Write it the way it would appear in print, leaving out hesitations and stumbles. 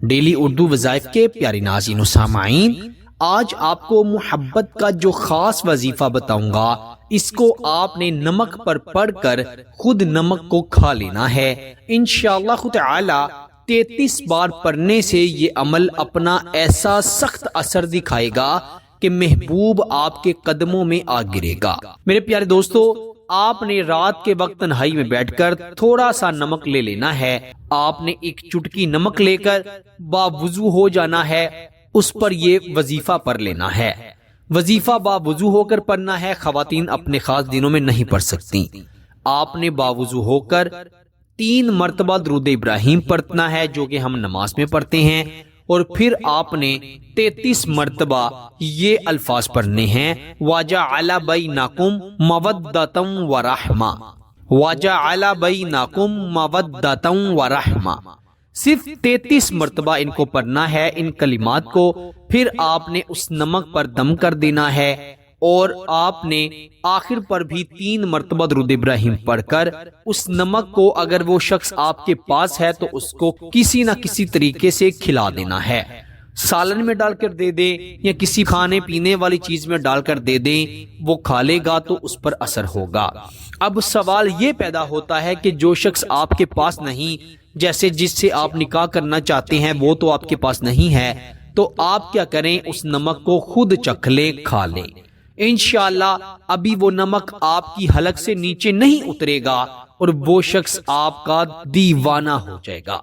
Daily Urdu وظائف کے پیارے ناظرین و سامعین، آج آپ کو محبت کا جو خاص وظیفہ بتاؤں گا، اس کو آپ نے نمک پر پڑھ کر خود نمک کو کھا لینا ہے۔ انشاءاللہ تعالی 33 بار پڑھنے سے یہ عمل اپنا ایسا سخت اثر دکھائے گا کہ محبوب آپ کے قدموں میں آ گرے گا۔ میرے پیارے دوستو، آپ نے رات کے وقت تنہائی میں بیٹھ کر تھوڑا سا نمک لے لینا ہے۔ آپ نے ایک چٹکی نمک لے کر باوضو ہو جانا ہے، اس پر یہ وظیفہ پڑھ لینا ہے۔ وظیفہ باوضو ہو کر پڑھنا ہے، خواتین اپنے خاص دنوں میں نہیں پڑھ سکتی۔ آپ نے باوضو ہو کر 3 مرتبہ درود ابراہیم پڑھنا ہے، جو کہ ہم نماز میں پڑھتے ہیں، اور پھر آپ نے 33 مرتبہ یہ الفاظ پڑھنے ہیں: وَجَعَلَ بَيْنَكُمْ مَوَدَّةً وَرَحْمَةً، وَجَعَلَ بَيْنَكُمْ مَوَدَّةً وَرَحْمَةً۔ صرف 33 مرتبہ ان کو پڑھنا ہے، ان کلمات کو۔ پھر آپ نے اس نمک پر دم کر دینا ہے، اور آپ نے آخر پر بھی 3 مرتبہ درود ابراہیم پڑھ کر اس نمک کو، اگر وہ شخص آپ کے پاس ہے تو اس کو کسی نہ کسی طریقے سے کھلا دینا ہے۔ سالن میں ڈال کر دے دیں یا کسی کھانے پینے والی چیز میں ڈال کر دے دیں، وہ کھا لے گا تو اس پر اثر ہوگا۔ اب سوال یہ پیدا ہوتا ہے کہ جو شخص آپ کے پاس نہیں، جیسے جس سے آپ نکاح کرنا چاہتے ہیں، وہ تو آپ کے پاس نہیں ہے، تو آپ کیا کریں؟ اس نمک کو خود چکھ لیں، کھا لیں۔ انشاءاللہ ابھی وہ نمک آپ کی حلق سے نیچے نہیں اترے گا اور وہ شخص آپ کا دیوانہ ہو جائے گا۔